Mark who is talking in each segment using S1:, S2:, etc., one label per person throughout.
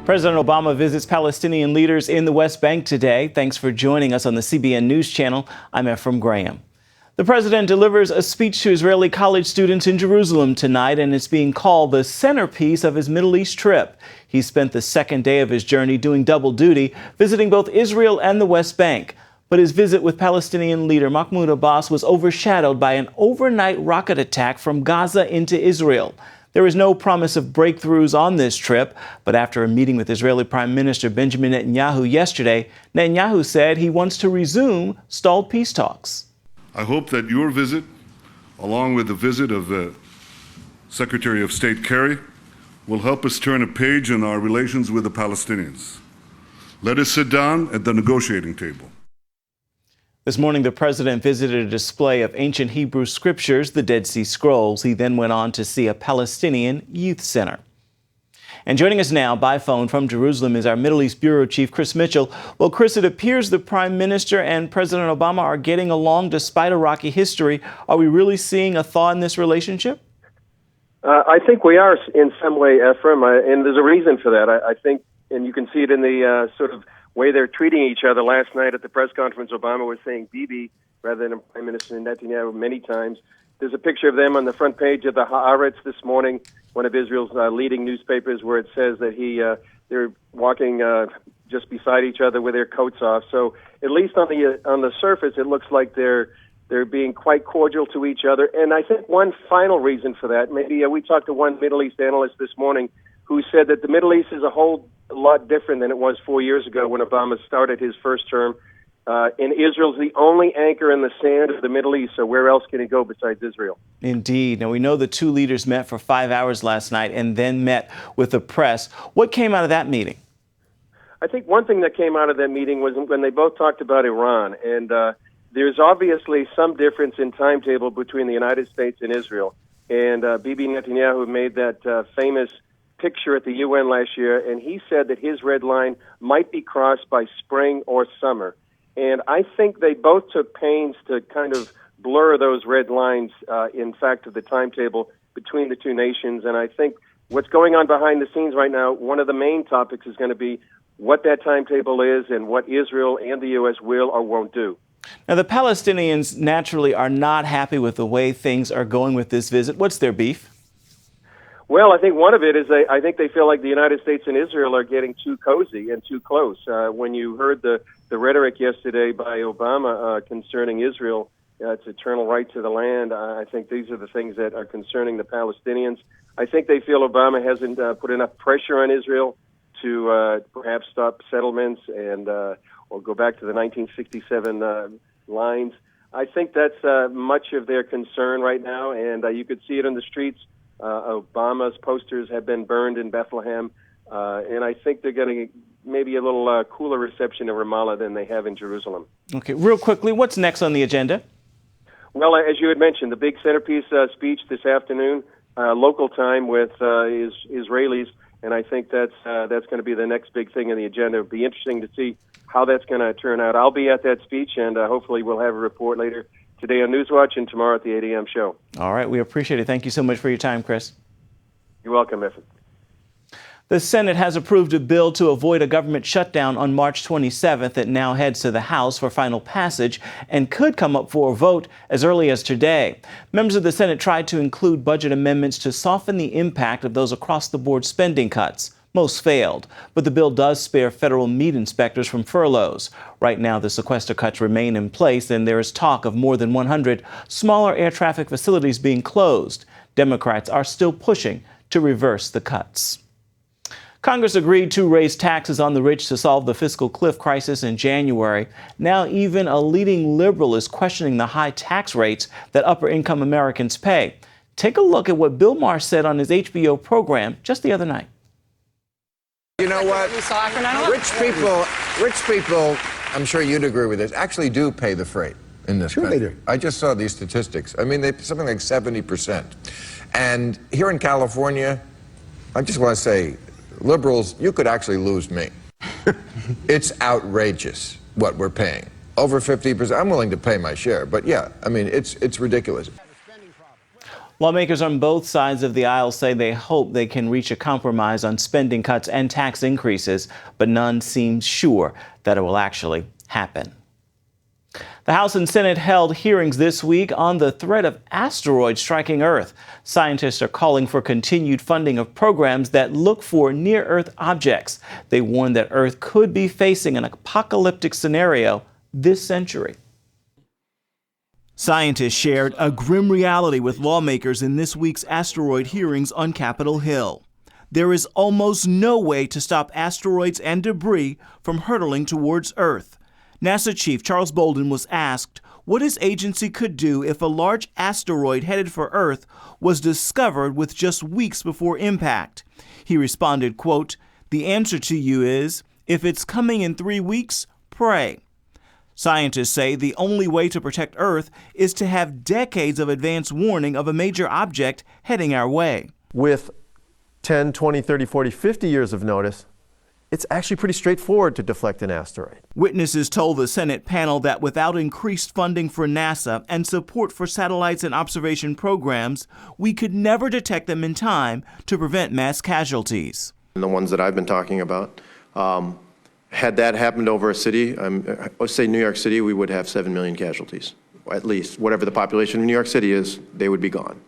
S1: President Obama visits Palestinian leaders in the West Bank today. Thanks for joining us on the CBN News Channel. I'm Ephraim Graham. The president delivers a speech to Israeli college students in Jerusalem tonight, and it's being called the centerpiece of his Middle East trip. He spent the second day of his journey doing double duty, visiting both Israel and the West Bank. But his visit with Palestinian leader Mahmoud Abbas was overshadowed by an overnight rocket attack from Gaza into Israel. There is no promise of breakthroughs on this trip, but after a meeting with Israeli Prime Minister Benjamin Netanyahu yesterday, Netanyahu said he wants to resume stalled peace talks.
S2: I hope that your visit, along with the visit of Secretary of State Kerry, will help us turn a page in our relations with the Palestinians. Let us sit down at the negotiating table.
S1: This morning, the president visited a display of ancient Hebrew scriptures, the Dead Sea Scrolls. He then went on to see a Palestinian youth center. And joining us now by phone from Jerusalem is our Middle East Bureau Chief, Chris Mitchell. Well, Chris, it appears the Prime Minister and President Obama are getting along despite a rocky history. Are we really seeing a thaw in this relationship?
S3: I think we are in some way, Ephraim, and there's a reason for that. I think, and you can see it in the sort of way they're treating each other. Last night at the press conference, Obama was saying Bibi rather than Prime Minister Netanyahu many times. There's a picture of them on the front page of the Haaretz this morning, one of Israel's leading newspapers, where it says that they're walking just beside each other with their coats off. So at least on the surface, it looks like they're being quite cordial to each other. And I think one final reason for that, maybe we talked to one Middle East analyst this morning who said that the Middle East is a whole lot different than it was 4 years ago when Obama started his first term. And Israel's the only anchor in the sand of the Middle East, so where else can he go besides Israel?
S1: Indeed. Now, we know the two leaders met for 5 hours last night and then met with the press. What came out of that meeting?
S3: I think one thing that came out of that meeting was when they both talked about Iran. And there's obviously some difference in timetable between the United States and Israel. And Bibi Netanyahu made that famous picture at the UN last year, and he said that his red line might be crossed by spring or summer. And I think they both took pains to kind of blur those red lines, in fact, of the timetable between the two nations. And I think what's going on behind the scenes right now, one of the main topics is going to be what that timetable is and what Israel and the U.S. will or won't do.
S1: Now, the Palestinians naturally are not happy with the way things are going with this visit. What's their beef?
S3: Well, I think one of it is I think they feel like the United States and Israel are getting too cozy and too close. When you heard the rhetoric yesterday by Obama concerning Israel, its eternal right to the land, I think these are the things that are concerning the Palestinians. I think they feel Obama hasn't put enough pressure on Israel to perhaps stop settlements and or go back to the 1967 lines. I think that's much of their concern right now, and you could see it in the streets. Obama's posters have been burned in Bethlehem, and I think they're getting maybe a little cooler reception in Ramallah than they have in Jerusalem.
S1: Okay, real quickly, what's next on the agenda?
S3: Well, as you had mentioned, the big centerpiece speech this afternoon, local time with Israelis, and I think that's going to be the next big thing in the agenda. It'll be interesting to see how that's going to turn out. I'll be at that speech, and hopefully we'll have a report later today on Newswatch and tomorrow at the 8 a.m. show.
S1: All right, we appreciate it. Thank you so much for your time, Chris.
S3: You're welcome, Ephraim.
S1: The Senate has approved a bill to avoid a government shutdown on March 27th. It now heads to the House for final passage and could come up for a vote as early as today. Members of the Senate tried to include budget amendments to soften the impact of those across-the-board spending cuts. Most failed, but the bill does spare federal meat inspectors from furloughs. Right now, the sequester cuts remain in place, and there is talk of more than 100 smaller air traffic facilities being closed. Democrats are still pushing to reverse the cuts. Congress agreed to raise taxes on the rich to solve the fiscal cliff crisis in January. Now, even a leading liberal is questioning the high tax rates that upper-income Americans pay. Take a look at what Bill Maher said on his HBO program just the other night.
S4: You know what? Rich people, I'm sure you'd agree with this, actually do pay the freight in this country. They do. I just saw these statistics. I mean, something like 70%. And here in California, I just want to say, liberals, you could actually lose me. It's outrageous what we're paying. Over 50%. I'm willing to pay my share, but yeah, I mean, it's ridiculous.
S1: Lawmakers on both sides of the aisle say they hope they can reach a compromise on spending cuts and tax increases, but none seems sure that it will actually happen. The House and Senate held hearings this week on the threat of asteroids striking Earth. Scientists are calling for continued funding of programs that look for near-Earth objects. They warn that Earth could be facing an apocalyptic scenario this century. Scientists shared a grim reality with lawmakers in this week's asteroid hearings on Capitol Hill. There is almost no way to stop asteroids and debris from hurtling towards Earth. NASA Chief Charles Bolden was asked what his agency could do if a large asteroid headed for Earth was discovered with just weeks before impact. He responded, quote, "The answer to you is, if it's coming in 3 weeks, pray." Scientists say the only way to protect Earth is to have decades of advance warning of a major object heading our way.
S5: With 10, 20, 30, 40, 50 years of notice, it's actually pretty straightforward to deflect an asteroid.
S1: Witnesses told the Senate panel that without increased funding for NASA and support for satellites and observation programs, we could never detect them in time to prevent mass casualties.
S5: And the ones that I've been talking about, had that happened over a city, let's say New York City, we would have 7 million casualties. At least, whatever the population of New York City is, they would be gone.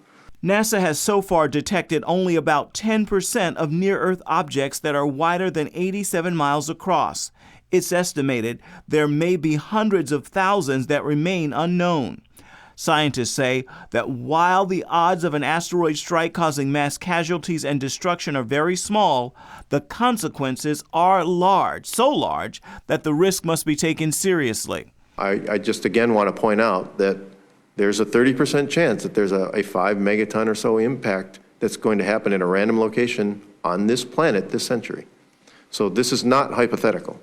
S1: NASA has so far detected only about 10% of near-Earth objects that are wider than 87 miles across. It's estimated there may be hundreds of thousands that remain unknown. Scientists say that while the odds of an asteroid strike causing mass casualties and destruction are very small, the consequences are large, so large that the risk must be taken seriously.
S5: I just again want to point out that there's a 30% chance that there's a 5 megaton or so impact that's going to happen in a random location on this planet this century. So this is not hypothetical.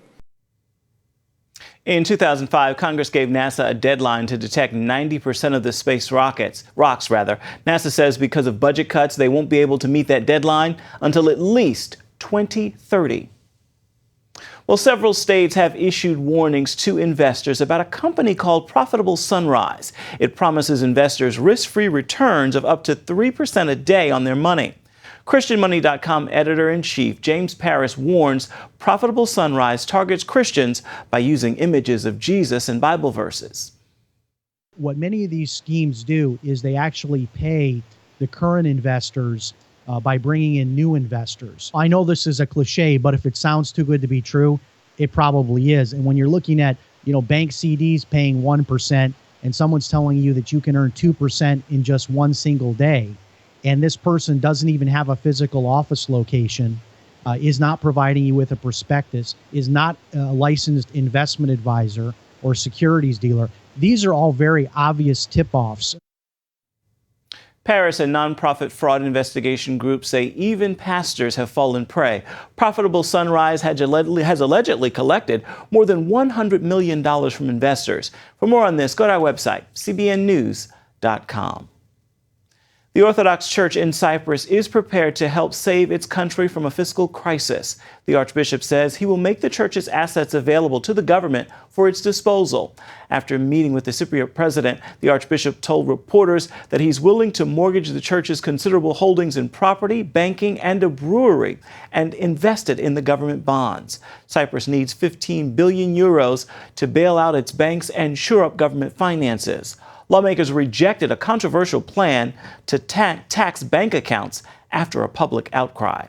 S1: In 2005, Congress gave NASA a deadline to detect 90% of the space rocks. NASA says because of budget cuts, they won't be able to meet that deadline until at least 2030. Well, several states have issued warnings to investors about a company called Profitable Sunrise. It promises investors risk-free returns of up to 3% a day on their money. ChristianMoney.com editor-in-chief James Paris warns Profitable Sunrise targets Christians by using images of Jesus and Bible verses.
S6: What many of these schemes do is they actually pay the current investors by bringing in new investors. I know this is a cliche, but if it sounds too good to be true, it probably is. And when you're looking at, bank CDs paying 1% and someone's telling you that you can earn 2% in just one single day, and this person doesn't even have a physical office location, is not providing you with a prospectus, is not a licensed investment advisor or securities dealer, these are all very obvious tip-offs.
S1: Paris and nonprofit fraud investigation groups say even pastors have fallen prey. Profitable Sunrise has allegedly collected more than $100 million from investors. For more on this, go to our website, cbnnews.com. The Orthodox Church in Cyprus is prepared to help save its country from a fiscal crisis. The Archbishop says he will make the church's assets available to the government for its disposal. After meeting with the Cypriot president, the Archbishop told reporters that he's willing to mortgage the church's considerable holdings in property, banking, and a brewery, and invest it in the government bonds. Cyprus needs 15 billion euros to bail out its banks and shore up government finances. Lawmakers rejected a controversial plan to tax bank accounts after a public outcry.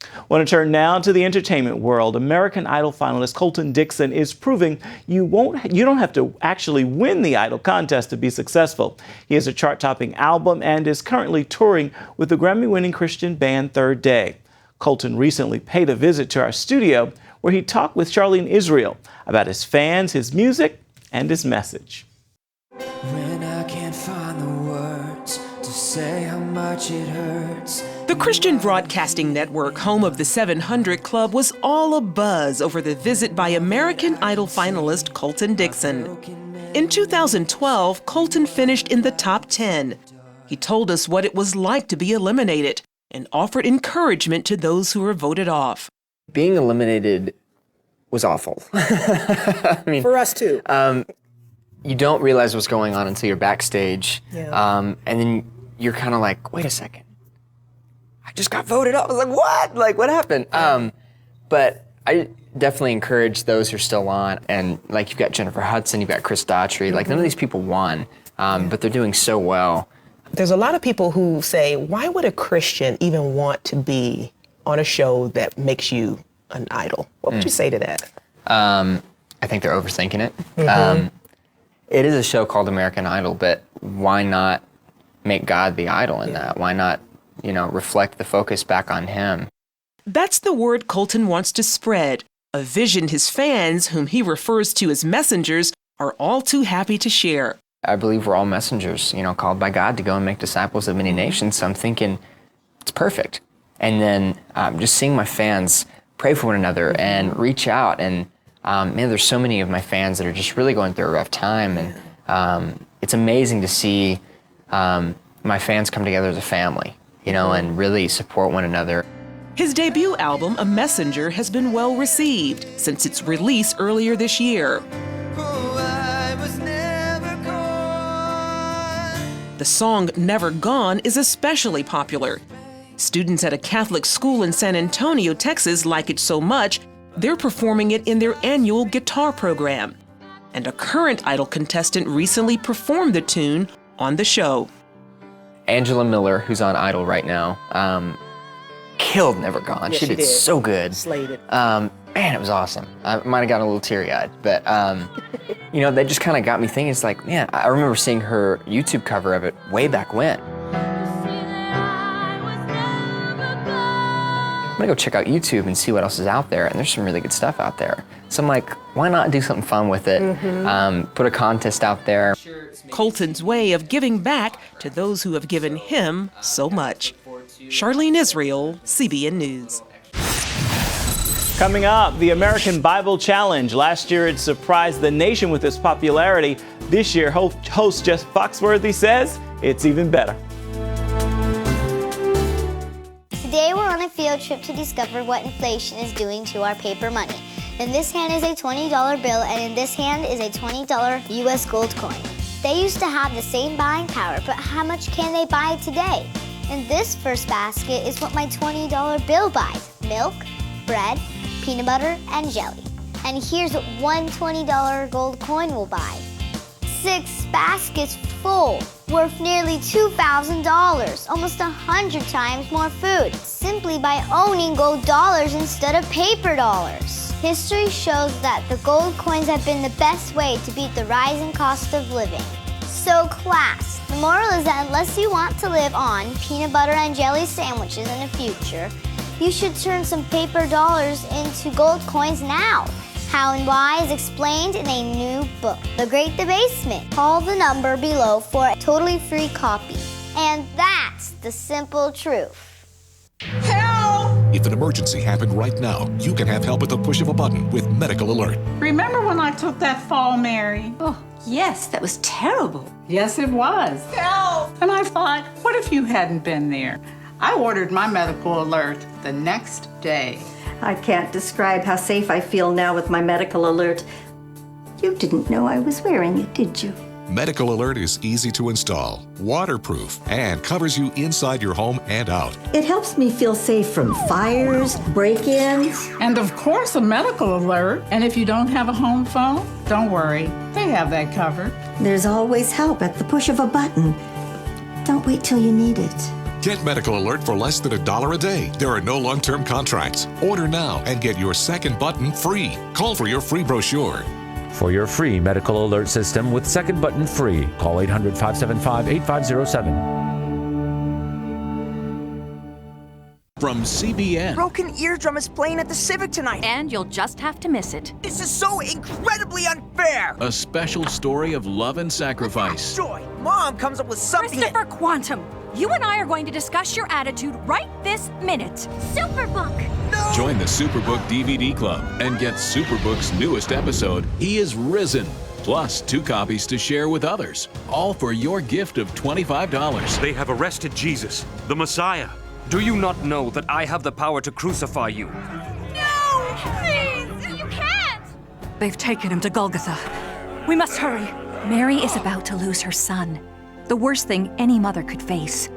S1: I want to turn now to the entertainment world. American Idol finalist Colton Dixon is proving you don't have to actually win the Idol contest to be successful. He has a chart-topping album and is currently touring with the Grammy-winning Christian band Third Day. Colton recently paid a visit to our studio where he talked with Charlene Israel about his fans, his music, and his message.
S7: When I can't find the words to say how much it hurts.
S8: The Christian Broadcasting Network, home of the 700 Club, was all abuzz over the visit by American Idol finalist Colton Dixon. In 2012, Colton finished in the top 10. He told us what it was like to be eliminated and offered encouragement to those who were voted off.
S9: Being eliminated was awful. I mean,
S10: for us too.
S9: You don't realize what's going on until you're backstage.
S10: Yeah.
S9: And then you're kind of like, wait a second. I just got voted up. I was like, what? Like, what happened? But I definitely encourage those who are still on. And like, you've got Jennifer Hudson, you've got Chris Daughtry. Like, none of these people won, but they're doing so well.
S10: There's a lot of people who say, why would a Christian even want to be on a show that makes you an idol? What would you say to that?
S9: I think they're overthinking it. It is a show called American Idol, but why not make God the idol in that? Why not, reflect the focus back on him?
S8: That's the word Colton wants to spread, a vision his fans, whom he refers to as messengers, are all too happy to share.
S9: I believe we're all messengers, called by God to go and make disciples of many nations. So I'm thinking it's perfect. And then just seeing my fans pray for one another and reach out. And man, there's so many of my fans that are just really going through a rough time. And it's amazing to see my fans come together as a family, and really support one another.
S8: His debut album, A Messenger, has been well received since its release earlier this year. The song Never Gone is especially popular. Students at a Catholic school in San Antonio, Texas like it so much, they're performing it in their annual guitar program. And a current Idol contestant recently performed the tune on the show.
S9: Angela Miller, who's on Idol right now, killed Never Gone.
S10: Yeah,
S9: she did so good.
S10: Slayed it.
S9: Man, it was awesome. I might have gotten a little teary-eyed, but that just kind of got me thinking. It's like, man, I remember seeing her YouTube cover of it way back when. I'm gonna go check out YouTube and see what else is out there, and there's some really good stuff out there. So I'm like, why not do something fun with it? Put a contest out there.
S8: Colton's way of giving back to those who have given him so much. Charlene Israel, CBN News.
S1: Coming up, the American Bible Challenge. Last year, it surprised the nation with its popularity. This year, host Jeff Foxworthy says it's even better.
S11: Today, we're on a field trip to discover what inflation is doing to our paper money. In this hand is a $20 bill, and in this hand is a $20 U.S. gold coin. They used to have the same buying power, but how much can they buy today? In this first basket is what my $20 bill buys: milk, bread, peanut butter, and jelly. And here's what one $20 gold coin will buy: 6 baskets full, worth nearly $2,000, almost 100 times more food, simply by owning gold dollars instead of paper dollars. History shows that the gold coins have been the best way to beat the rising cost of living. So class, the moral is that unless you want to live on peanut butter and jelly sandwiches in the future, you should turn some paper dollars into gold coins now. How and why is explained in a new book, The Great Debasement. Call the number below for a totally free copy. And that's the simple truth.
S12: If an emergency happened right now, you can have help at the push of a button with Medical Alert.
S13: Remember when I took that fall, Mary?
S14: Oh, yes, that was terrible.
S13: Yes, it was.
S14: Help!
S13: And I thought, what if you hadn't been there? I ordered my Medical Alert the next day.
S14: I can't describe how safe I feel now with my Medical Alert. You didn't know I was wearing it, did you?
S12: Medical Alert is easy to install, waterproof, and covers you inside your home and out.
S14: It helps me feel safe from fires, break-ins.
S13: And of course, a Medical Alert. And if you don't have a home phone, don't worry. They have that covered.
S14: There's always help at the push of a button. Don't wait till you need it.
S12: Get Medical Alert for less than $1 a day. There are no long-term contracts. Order now and get your second button free. Call for your free brochure.
S15: For your free Medical Alert system with second button free, call 800-575-8507.
S16: From CBN.
S17: Broken Eardrum is playing at the Civic tonight.
S18: And you'll just have to miss it.
S17: This is so incredibly unfair.
S16: A special story of love and sacrifice.
S17: Joy, Mom comes up with something.
S18: Christopher Quantum, you and I are going to discuss your attitude right this minute. Superbook.
S17: No.
S16: Join the Superbook DVD Club and get Superbook's newest episode, He is Risen. Plus 2 copies to share with others. All for your gift of $25.
S19: They have arrested Jesus, the Messiah. Do you not know that I have the power to crucify you?
S18: No! Please! You can't! They've taken him to Golgotha. We must hurry. Mary is about to lose her son. The worst thing any mother could face.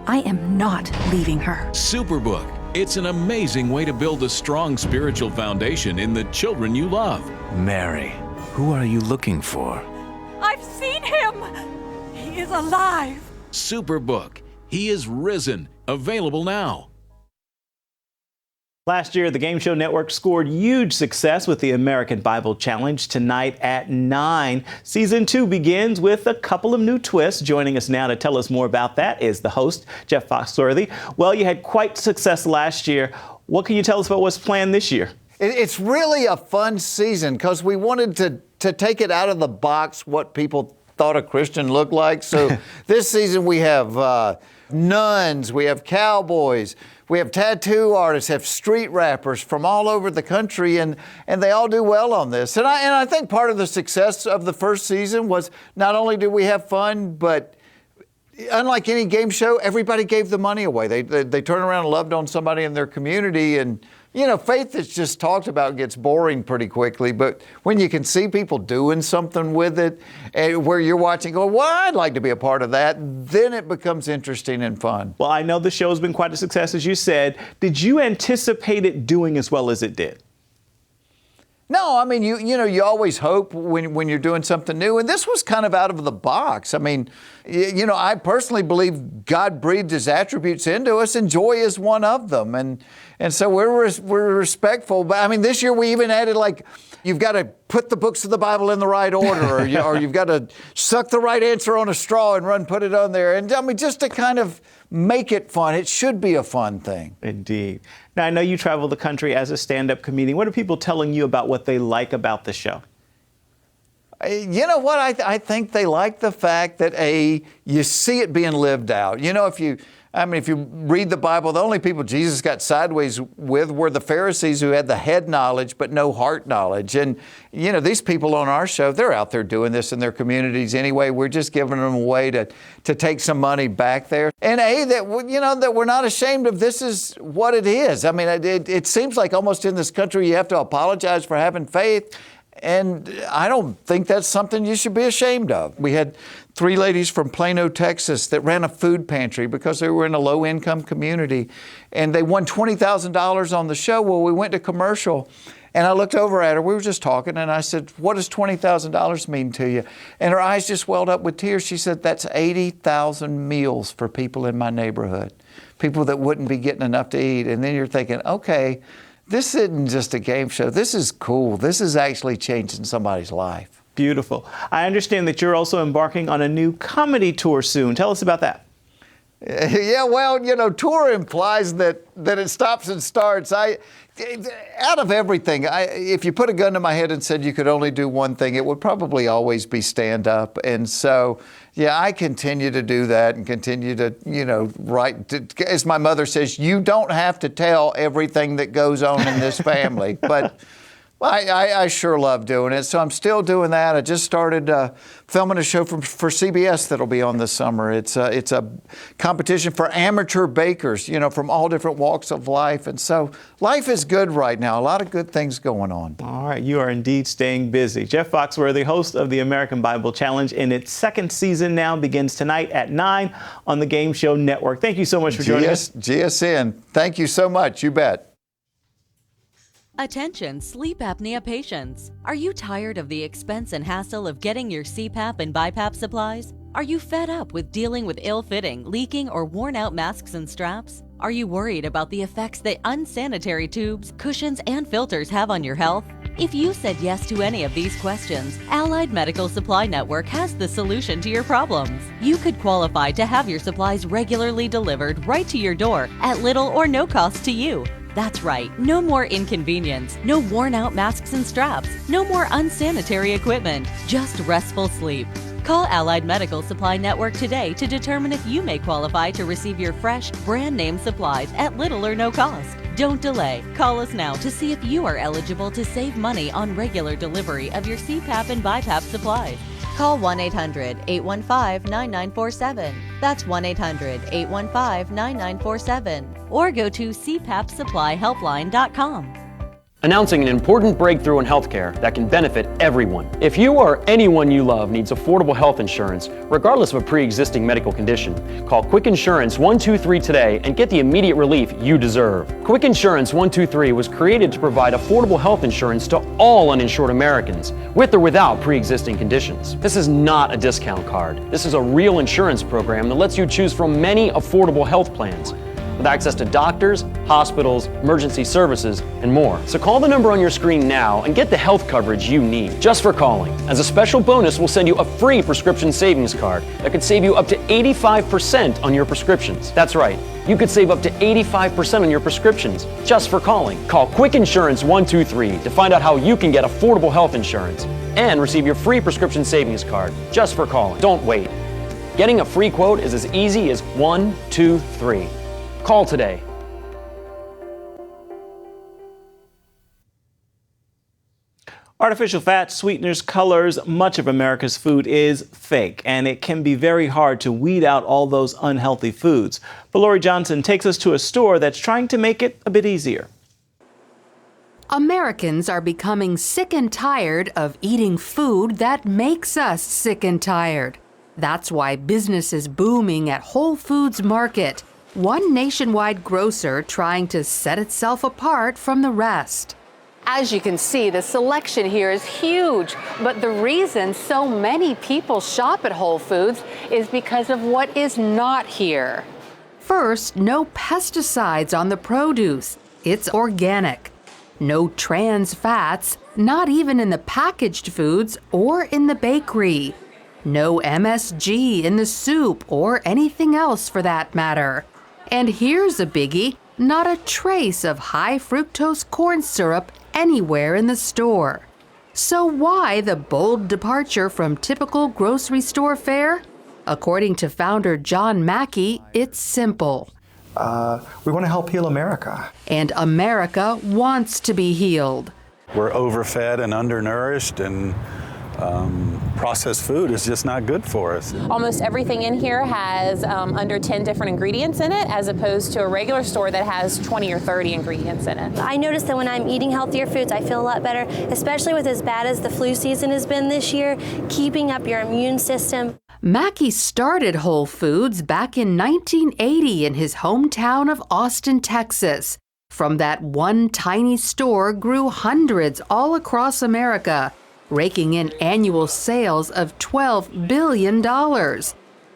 S18: I am not leaving her.
S16: Superbook. It's an amazing way to build a strong spiritual foundation in the children you love.
S20: Mary, who are you looking for?
S18: I've seen him! He is alive!
S16: Superbook. He is risen. Available now.
S1: Last year, the Game Show Network scored huge success with the American Bible Challenge. Tonight at 9, Season 2 begins with a couple of new twists. Joining us now to tell us more about that is the host, Jeff Foxworthy. Well, you had quite success last year. What can you tell us about what's planned this year?
S21: It's really a fun season because we wanted to take it out of the box what people thought a Christian looked like. So this season we have nuns, we have cowboys, we have tattoo artists, have street rappers from all over the country, and they all do well on this. And I think part of the success of the first season was not only did we have fun, but unlike any game show, everybody gave the money away. They turn around and loved on somebody in their community. And, you know, faith that's just talked about gets boring pretty quickly. But when you can see people doing something with it, and where you're watching, going, well, I'd like to be a part of that, then it becomes interesting and fun.
S1: Well, I know the show's been quite a success, as you said. Did you anticipate it doing as well as it did?
S21: No, I mean, you always hope when you're doing something new, and this was kind of out of the box. I mean, I personally believe God breathed His attributes into us, and joy is one of them, and so we're respectful. But I mean, this year we even added, like, you've got to put the books of the Bible in the right order, or you've got to suck the right answer on a straw and put it on there, and I mean, just to kind of make it fun. It should be a fun thing.
S1: Indeed. Now, I know you travel the country as a stand-up comedian. What are people telling you about what they like about the show?
S21: You know what? I think they like the fact that, you see it being lived out. You know, if you read the Bible, the only people Jesus got sideways with were the Pharisees, who had the head knowledge but no heart knowledge. And, these people on our show, they're out there doing this in their communities anyway. We're just giving them a way to take some money back there. And that we're not ashamed of this is what it is. I mean, it seems like almost in this country you have to apologize for having faith. And I don't think that's something you should be ashamed of. We had 3 ladies from Plano, Texas that ran a food pantry because they were in a low-income community. And they won $20,000 on the show. Well, we went to commercial, and I looked over at her. We were just talking, and I said, what does $20,000 mean to you? And her eyes just welled up with tears. She said, that's 80,000 meals for people in my neighborhood, people that wouldn't be getting enough to eat. And then you're thinking, okay, this isn't just a game show. This is cool. This is actually changing somebody's life.
S1: Beautiful. I understand that you're also embarking on a new comedy tour soon. Tell us about that.
S21: Yeah, well, tour implies that it stops and starts. Out of everything, if you put a gun to my head and said you could only do one thing, it would probably always be stand-up. And so, yeah, I continue to do that and continue to, write. As my mother says, you don't have to tell everything that goes on in this family. But I sure love doing it. So I'm still doing that. I just started filming a show for CBS that'll be on this summer. It's a competition for amateur bakers, from all different walks of life. And so life is good right now. A lot of good things going on.
S1: All right. You are indeed staying busy. Jeff Foxworthy, host of the American Bible Challenge, in its 2nd season now, begins tonight at 9 on the Game Show Network. Thank you so much for joining us.
S21: GSN. Thank you so much. You bet.
S22: Attention sleep apnea patients. Are you tired of the expense and hassle of getting your CPAP and BiPAP supplies? Are you fed up with dealing with ill-fitting, leaking, or worn-out masks and straps? Are you worried about the effects that unsanitary tubes, cushions, and filters have on your health? If you said yes to any of these questions, Allied Medical Supply Network has the solution to your problems. You could qualify to have your supplies regularly delivered right to your door at little or no cost to you. That's right, no more inconvenience, no worn-out masks and straps, no more unsanitary equipment, just restful sleep. Call Allied Medical Supply Network today to determine if you may qualify to receive your fresh, brand-name supplies at little or no cost. Don't delay. Call us now to see if you are eligible to save money on regular delivery of your CPAP and BiPAP supplies. Call 1-800-815-9947. That's 1-800-815-9947. Or go to cpapsupplyhelpline.com.
S2: Announcing an important breakthrough in healthcare that can benefit everyone. If you or anyone you love needs affordable health insurance, regardless of a pre-existing medical condition, call Quick Insurance 123 today and get the immediate relief you deserve. Quick Insurance 123 was created to provide affordable health insurance to all uninsured Americans, with or without pre-existing conditions. This is not a discount card. This is a real insurance program that lets you choose from many affordable health plans, with access to doctors, hospitals, emergency services, and more. So call the number on your screen now and get the health coverage you need just for calling. As a special bonus, we'll send you a free prescription savings card that could save you up to 85% on your prescriptions. That's right, you could save up to 85% on your prescriptions just for calling. Call Quick Insurance 123 to find out how you can get affordable health insurance and receive your free prescription savings card just for calling. Don't wait. Getting a free quote is as easy as 1, 2, 3. Call today.
S1: Artificial fats, sweeteners, colors, much of America's food is fake, and it can be very hard to weed out all those unhealthy foods. But Lori Johnson takes us to a store that's trying to make it a bit easier.
S3: Americans are becoming sick and tired of eating food that makes us sick and tired. That's why business is booming at Whole Foods Market, one nationwide grocer trying to set itself apart from the rest.
S23: As you can see, the selection here is huge, but the reason so many people shop at Whole Foods is because of what is not here.
S3: First, no pesticides on the produce. It's organic. No trans fats, not even in the packaged foods or in the bakery. No MSG in the soup or anything else for that matter. And here's a biggie, not a trace of high fructose corn syrup anywhere in the store. So why the bold departure from typical grocery store fare? According to founder John Mackey, it's simple.
S24: We want to help heal America.
S3: And America wants to be healed.
S24: We're overfed and undernourished, and processed food is just not good for us.
S25: Almost everything in here has under 10 different ingredients in it, as opposed to a regular store that has 20 or 30 ingredients in it.
S26: I notice that when I'm eating healthier foods, I feel a lot better, especially with as bad as the flu season has been this year, keeping up your immune system.
S3: Mackey started Whole Foods back in 1980 in his hometown of Austin, Texas. From that one tiny store grew hundreds all across America, raking in annual sales of $12 billion.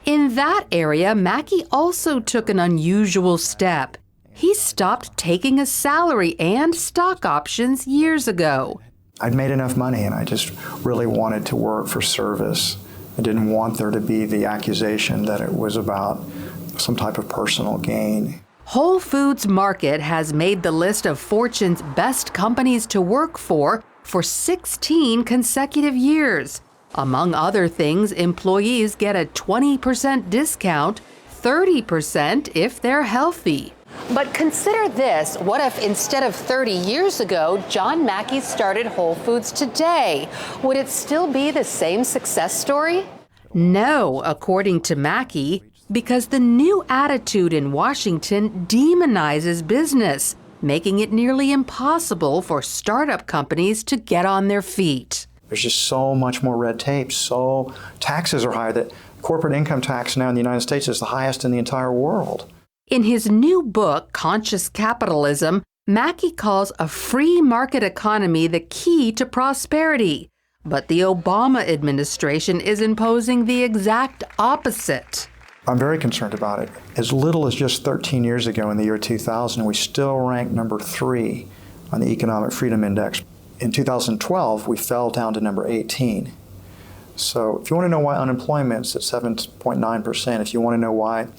S3: In that area, Mackey also took an unusual step. He stopped taking a salary and stock options years ago.
S24: I'd made enough money, and I just really wanted to work for service. I didn't want there to be the accusation that it was about some type of personal gain.
S3: Whole Foods Market has made the list of Fortune's best companies to work for 16 consecutive years. Among other things, employees get a 20% discount, 30% if they're healthy.
S23: But consider this, what if instead of 30 years ago, John Mackey started Whole Foods today? Would it still be the same success story?
S3: No, according to Mackey, because the new attitude in Washington demonizes business, making it nearly impossible for startup companies to get on their feet.
S24: There's just so much more red tape, so taxes are higher that corporate income tax now in the United States is the highest in the entire world.
S3: In his new book, Conscious Capitalism, Mackey calls a free market economy the key to prosperity. But the Obama administration is imposing the exact opposite.
S24: I'm very concerned about it. As little as just 13 years ago in the year 2000, we still ranked number 3 on the Economic Freedom Index. In 2012, we fell down to number 18. So if you want to know why unemployment's at 7.9%, if you want to know why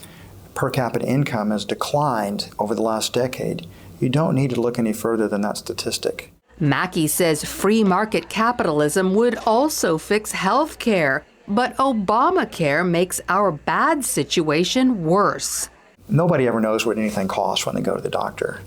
S24: per capita income has declined over the last decade, you don't need to look any further than that statistic.
S3: Mackey says free market capitalism would also fix health care, but Obamacare makes our bad situation worse.
S24: Nobody ever knows what anything costs when they go to the doctor.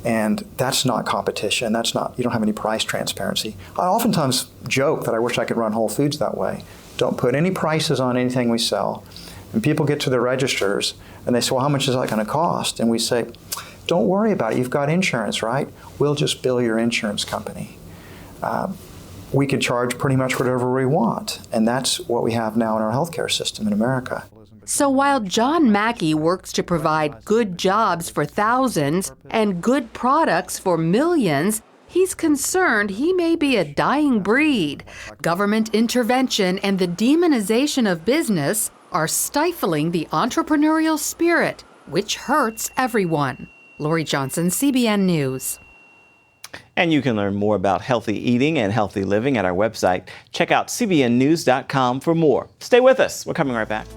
S24: And that's not competition. That's not, you don't have any price transparency. I oftentimes joke that I wish I could run Whole Foods that way. Don't put any prices on anything we sell. And people get to the registers and they say, well, how much is that going to cost? And we say, don't worry about it. You've got insurance, right? We'll just bill your insurance company. We can charge pretty much whatever we want, and that's what we have now in our healthcare system in America.
S3: So while John Mackey works to provide good jobs for thousands and good products for millions, he's concerned he may be a dying breed. Government intervention and the demonization of business are stifling the entrepreneurial spirit, which hurts everyone. Lori Johnson, CBN News.
S1: And you can learn more about healthy eating and healthy living at our website. Check out cbnnews.com for more. Stay with us. We're coming right back.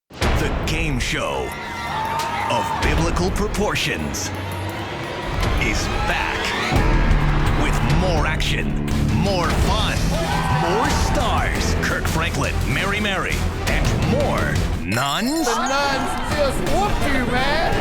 S4: The game show of biblical proportions is back with more action, more fun, more stars. Kirk Franklin, Mary, and more nuns.
S5: The nuns just whooped you, man.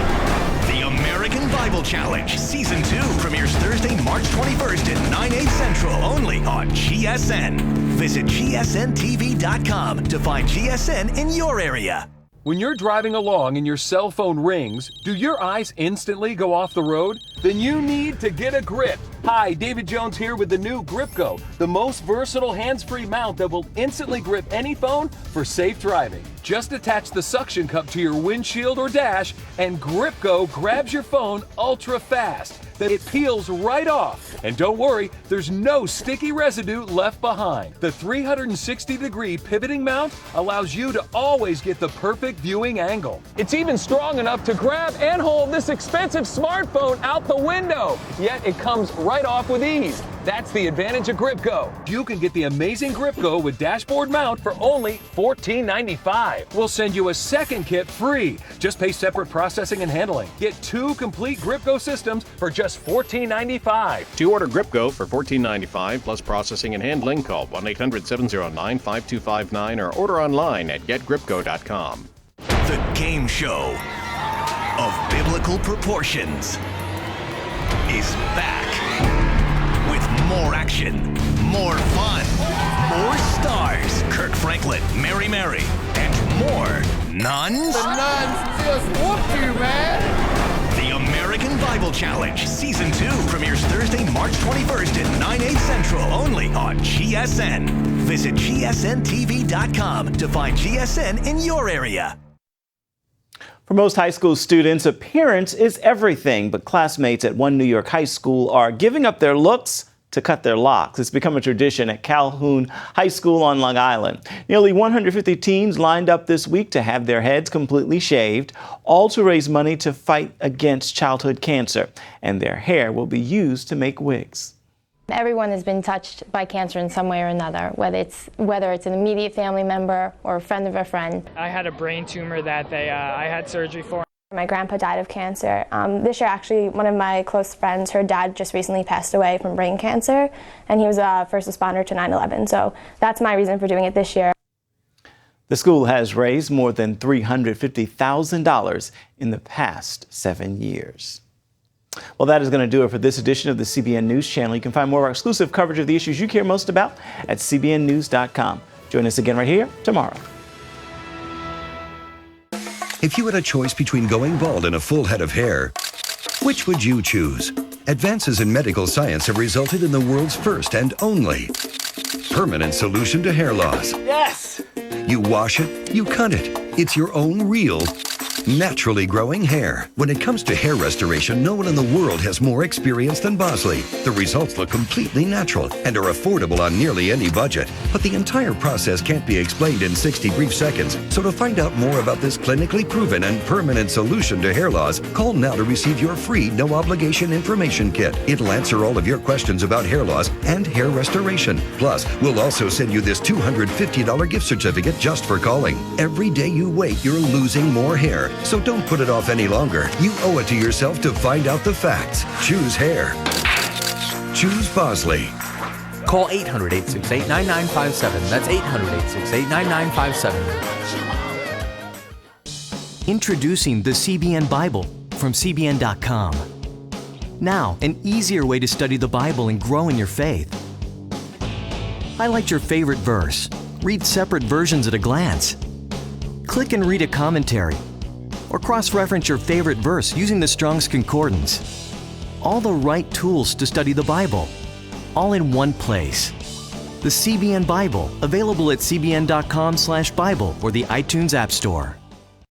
S4: The American Bible Challenge Season 2 premieres Thursday, March 21st at 9/8 Central, only on GSN. Visit GSNTV.com to find GSN in your area.
S6: When you're driving along and your cell phone rings, do your eyes instantly go off the road? Then you need to get a grip. Hi, David Jones here with the new GripGo, the most versatile hands-free mount that will instantly grip any phone for safe driving. Just attach the suction cup to your windshield or dash, and GripGo grabs your phone ultra fast. Then it peels right off. And don't worry, there's no sticky residue left behind. The 360-degree pivoting mount allows you to always get the perfect viewing angle. It's even strong enough to grab and hold this expensive smartphone out the window. Yet it comes right off with ease. That's the advantage of GripGo. You can get the amazing GripGo with dashboard mount for only $14.95. We'll send you a second kit free. Just pay separate processing and handling. Get 2 complete GripGo systems for just $14.95.
S7: To order GripGo for $14.95 plus processing and handling, call 1-800-709-5259 or order online at getgripgo.com.
S4: The game show of biblical proportions is back with more action, more fun, more stars. Kirk Franklin, Mary, and more nuns.
S5: The nuns just whooped you, man.
S4: The American Bible Challenge Season 2 premieres Thursday, March 21st at 9/8 Central, only on GSN. Visit GSNTV.com to find GSN in your area.
S1: For most high school students, appearance is everything, but classmates at one New York high school are giving up their looks to cut their locks. It's become a tradition at Calhoun High School on Long Island. Nearly 150 teens lined up this week to have their heads completely shaved, all to raise money to fight against childhood cancer. And their hair will be used to make wigs.
S9: Everyone has been touched by cancer in some way or another, whether it's an immediate family member or a friend of a friend.
S10: I had a brain tumor that I had surgery for.
S9: My grandpa died of cancer. This year, actually, one of my close friends, her dad just recently passed away from brain cancer, and he was a first responder to 9/11. So that's my reason for doing it this year.
S1: The school has raised more than $350,000 in the past 7 years. Well, that is going to do it for this edition of the CBN News Channel. You can find more of our exclusive coverage of the issues you care most about at cbnnews.com. Join us again right here tomorrow.
S27: If you had a choice between going bald and a full head of hair, which would you choose? Advances in medical science have resulted in the world's first and only permanent solution to hair loss.
S5: Yes!
S27: You wash it, you cut it. It's your own real, naturally growing hair. When it comes to hair restoration, no one in the world has more experience than Bosley. The results look completely natural and are affordable on nearly any budget. But the entire process can't be explained in 60 brief seconds. So to find out more about this clinically proven and permanent solution to hair loss, call now to receive your free no-obligation information kit. It'll answer all of your questions about hair loss and hair restoration. Plus, we'll also send you this $250 gift certificate just for calling. Every day you wait, you're losing more hair. So don't put it off any longer. You owe it to yourself to find out the facts. Choose hair. Choose Bosley.
S15: Call 800-868-9957. That's 800-868-9957.
S28: Introducing the CBN Bible from CBN.com. Now, an easier way to study the Bible and grow in your faith. Highlight your favorite verse. Read separate versions at a glance. Click and read a commentary. or cross-reference your favorite verse using the Strong's Concordance. All the right tools to study the Bible, all in one place. The CBN Bible, available at cbn.com/Bible or the iTunes App Store.